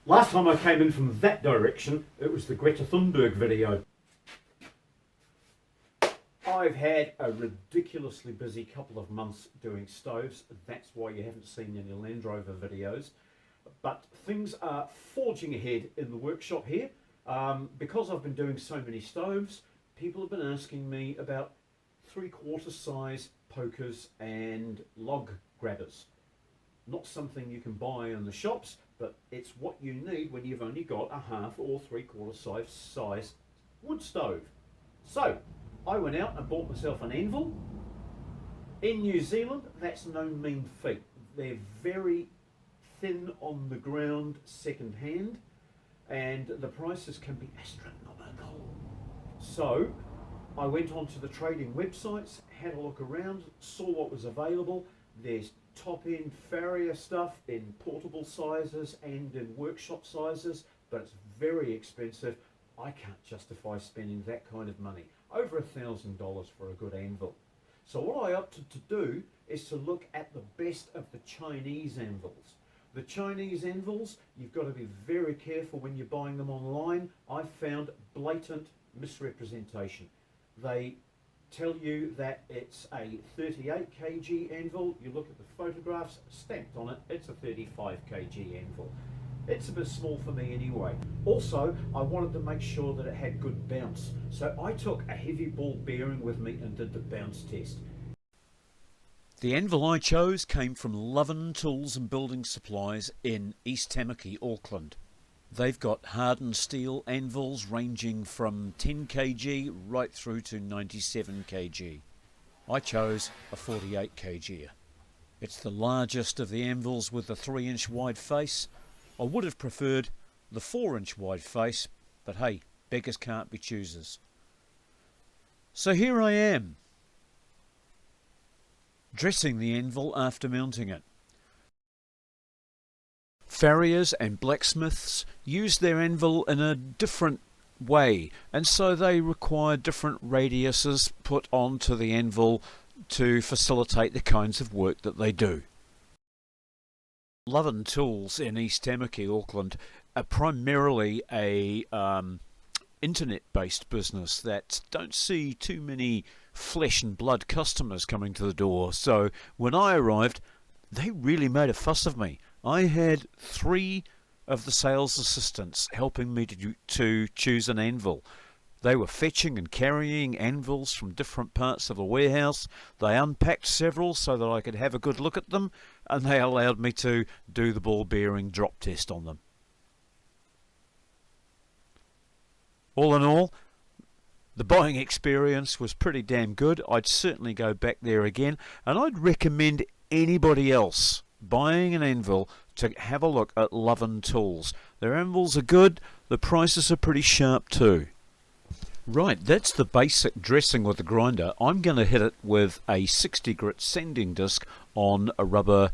Last time I came in from that direction, it was the Greta Thunberg video. I've had a ridiculously busy couple of months doing stoves. That's why you haven't seen any Land Rover videos. But things are forging ahead in the workshop here. Because I've been doing so many stoves, people have been asking me about 3/4 size pokers and log grabbers. Not something you can buy in the shops, but it's what you need when you've only got a 1/2 or 3/4 size wood stove. So I went out and bought myself an Anvil. In New Zealand, that's no mean feat. They're very thin on the ground second hand, and the prices can be astronomical. So I went onto the trading websites, had a look around, saw what was available. There's top-end Farrier stuff in portable sizes and in workshop sizes, but it's very expensive. I can't justify spending that kind of money, over $1,000 for a good anvil. So what I opted to do is to look at the best of the Chinese anvils. The Chinese anvils, you've got to be very careful when you're buying them online. I've found blatant misrepresentation. They tell you that it's a 38 kg anvil. You look at the photographs stamped on it, it's a 35 kg anvil. It's a bit small for me anyway. Also, I wanted to make sure that it had good bounce. So I took a heavy ball bearing with me and did the bounce test. The anvil I chose came from Lovin Tools and Building Supplies in East Tamaki, Auckland. They've got hardened steel anvils ranging from 10 kg right through to 97 kg. I chose a 48 kg. It's the largest of the anvils with the 3-inch wide face. I would have preferred the 4-inch wide face, but hey, beggars can't be choosers. So here I am, dressing the anvil after mounting it. Farriers and blacksmiths use their anvil in a different way, and so they require different radiuses put onto the anvil to facilitate the kinds of work that they do. Lovin Tools in East Tamaki, Auckland, are primarily a internet-based business that don't see too many flesh and blood customers coming to the door. So when I arrived, they really made a fuss of me. I had 3 of the sales assistants helping me to choose an anvil. They were fetching and carrying anvils from different parts of the warehouse. They unpacked several so that I could have a good look at them, and they allowed me to do the ball bearing drop test on them. All in all, the buying experience was pretty damn good. I'd certainly go back there again, and I'd recommend anybody else buying an anvil to have a look at Lovin Tools. Their anvils are good, the prices are pretty sharp too. Right, that's the basic dressing with the grinder. I'm going to hit it with a 60 grit sanding disc on a rubber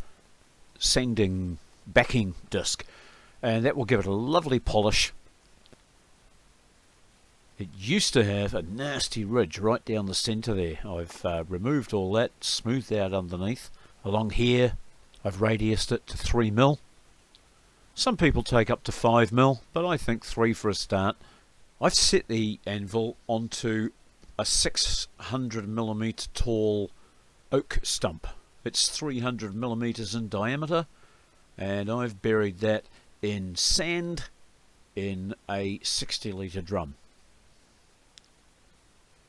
sanding backing disc, and that will give it a lovely polish. It used to have a nasty ridge right down the centre there. I've removed all that, smoothed out underneath. Along here I've radiused it to 3mm. Some people take up to 5mm, but I think 3 for a start. I've set the anvil onto a 600mm tall oak stump. It's 300mm in diameter, and I've buried that in sand in a 60-litre drum.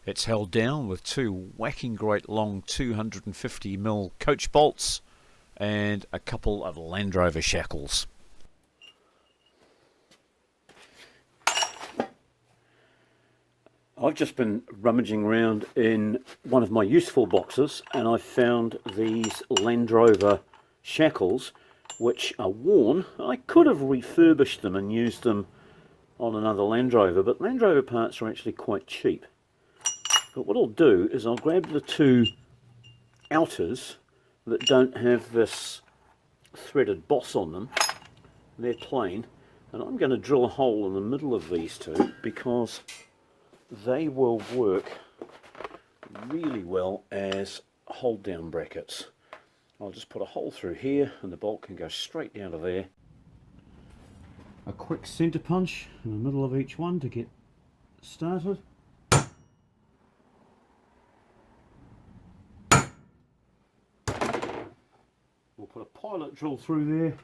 It's held down with 2 whacking great long 250mm coach bolts and a couple of Land Rover shackles. I've just been rummaging around in one of my useful boxes, and I found these Land Rover shackles which are worn. I could have refurbished them and used them on another Land Rover, but Land Rover parts are actually quite cheap. But what I'll do is I'll grab the 2 outers that don't have this threaded boss on them. They're plain, and I'm going to drill a hole in the middle of these 2 because they will work really well as hold down brackets. I'll just put a hole through here and the bolt can go straight down to there. a quick centre punch in the middle of each one to get started. We'll put a pilot drill through there.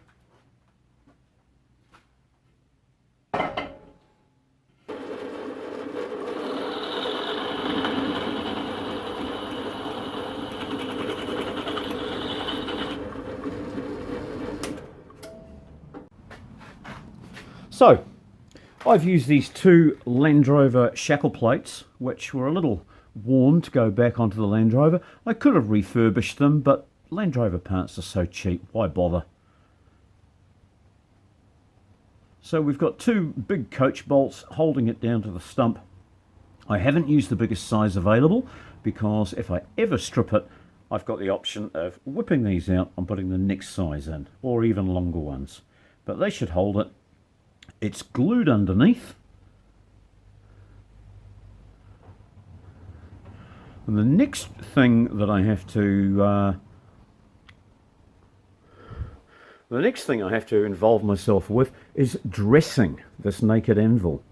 So, I've used these two Land Rover shackle plates, which were a little worn to go back onto the Land Rover. I could have refurbished them, but Land Rover parts are so cheap, why bother? So we've got two big coach bolts holding it down to the stump. I haven't used the biggest size available, because if I ever strip it, I've got the option of whipping these out and putting the next size in, or even longer ones. But they should hold it. It's glued underneath, and the next thing that I have to involve myself with is dressing this naked anvil.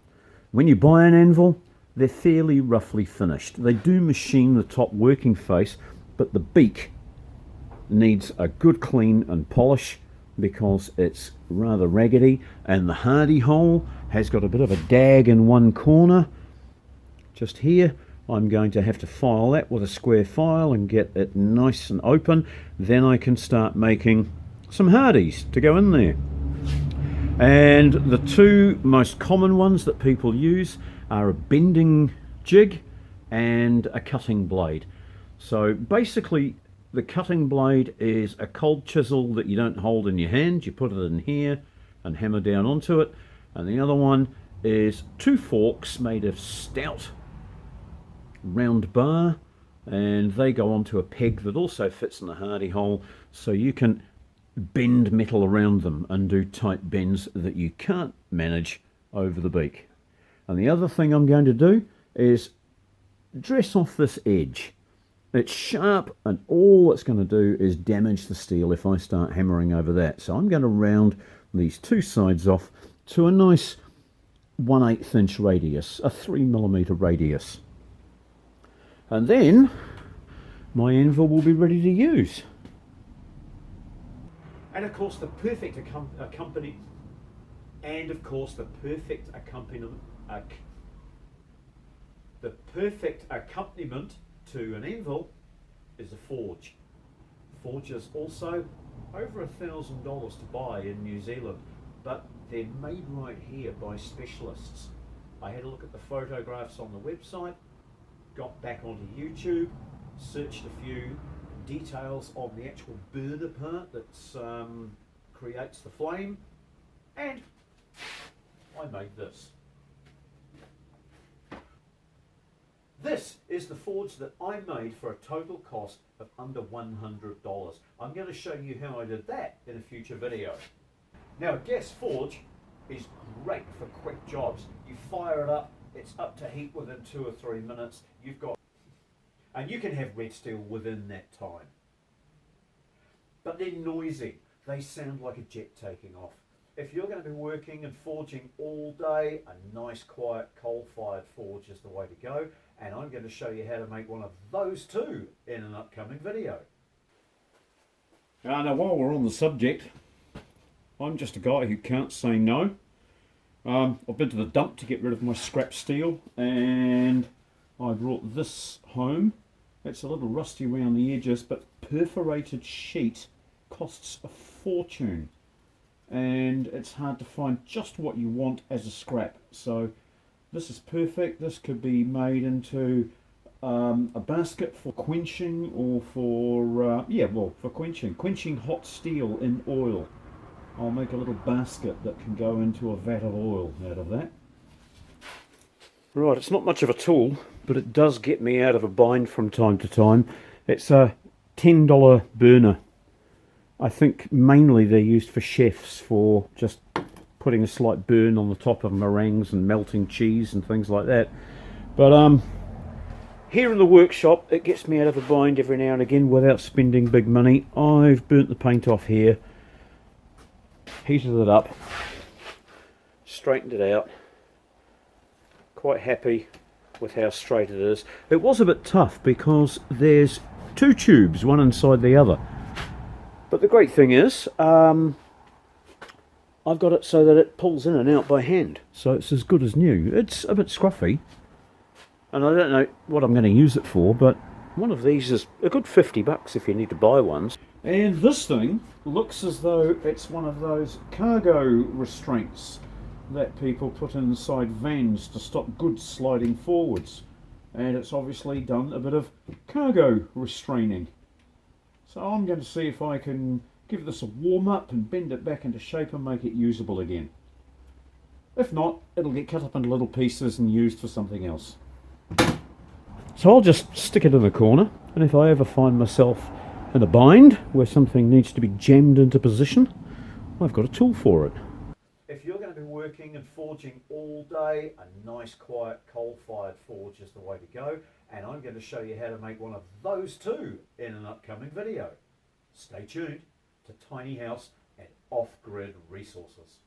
When you buy an anvil, they're fairly roughly finished. They do machine the top working face, but the beak needs a good clean and polish, because it's rather raggedy, and the Hardie hole has got a bit of a dag in one corner just here. I'm going to have to file that with a square file and get it nice and open. Then I can start making some Hardies to go in there. And the two most common ones that people use are a bending jig and a cutting blade. So basically, the cutting blade is a cold chisel that you don't hold in your hand. You put it in here and hammer down onto it. And the other one is two forks made of stout round bar, and they go onto a peg that also fits in the Hardie hole, so you can bend metal around them and do tight bends that you can't manage over the beak. And the other thing I'm going to do is dress off this edge. It's sharp, and all it's going to do is damage the steel if I start hammering over that. So I'm going to round these two sides off to a nice 1/8 inch radius, a 3mm radius. And then my anvil will be ready to use. And of course the perfect accompaniment to an anvil is a forge. Forges also over $1,000 to buy in New Zealand, but they're made right here by specialists. I had a look at the photographs on the website, got back onto YouTube, searched a few details on the actual burner part that creates the flame, and I made this. This is the forge that I made for a total cost of under $100. I'm going to show you how I did that in a future video. Now, a gas forge is great for quick jobs. You fire it up, it's up to heat within 2 or 3 minutes. And you can have red steel within that time. But they're noisy. They sound like a jet taking off. If you're going to be working and forging all day, a nice quiet coal-fired forge is the way to go. And I'm going to show you how to make one of those too in an upcoming video. Now while we're on the subject, I'm just a guy who can't say no. I've been to the dump to get rid of my scrap steel, and I brought this home. It's a little rusty around the edges, but perforated sheet costs a fortune, and it's hard to find just what you want as a scrap. So this is perfect. This could be made into a basket for quenching, or for for quenching hot steel in oil. I'll make a little basket that can go into a vat of oil out of that. Right, it's not much of a tool, but it does get me out of a bind from time to time. It's a $10 burner. I think mainly they're used for chefs, for just putting a slight burn on the top of meringues and melting cheese and things like that. But here in the workshop, it gets me out of a bind every now and again without spending big money. I've burnt the paint off here, heated it up, straightened it out. Quite happy with how straight it is. It was a bit tough because there's two tubes, one inside the other. But the great thing is, I've got it so that it pulls in and out by hand. So it's as good as new. It's a bit scruffy. And I don't know what I'm going to use it for, but one of these is a good $50 if you need to buy ones. And this thing looks as though it's one of those cargo restraints that people put inside vans to stop goods sliding forwards. And it's obviously done a bit of cargo restraining. So I'm going to see if I can give this a warm up and bend it back into shape and make it usable again. If not, it'll get cut up into little pieces and used for something else. So I'll just stick it in the corner, and if I ever find myself in a bind where something needs to be jammed into position, I've got a tool for it. If you're going to be working and forging all day, a nice quiet coal-fired forge is the way to go, and I'm going to show you how to make one of those too in an upcoming video. Stay tuned to Tiny House and Off-Grid Resources.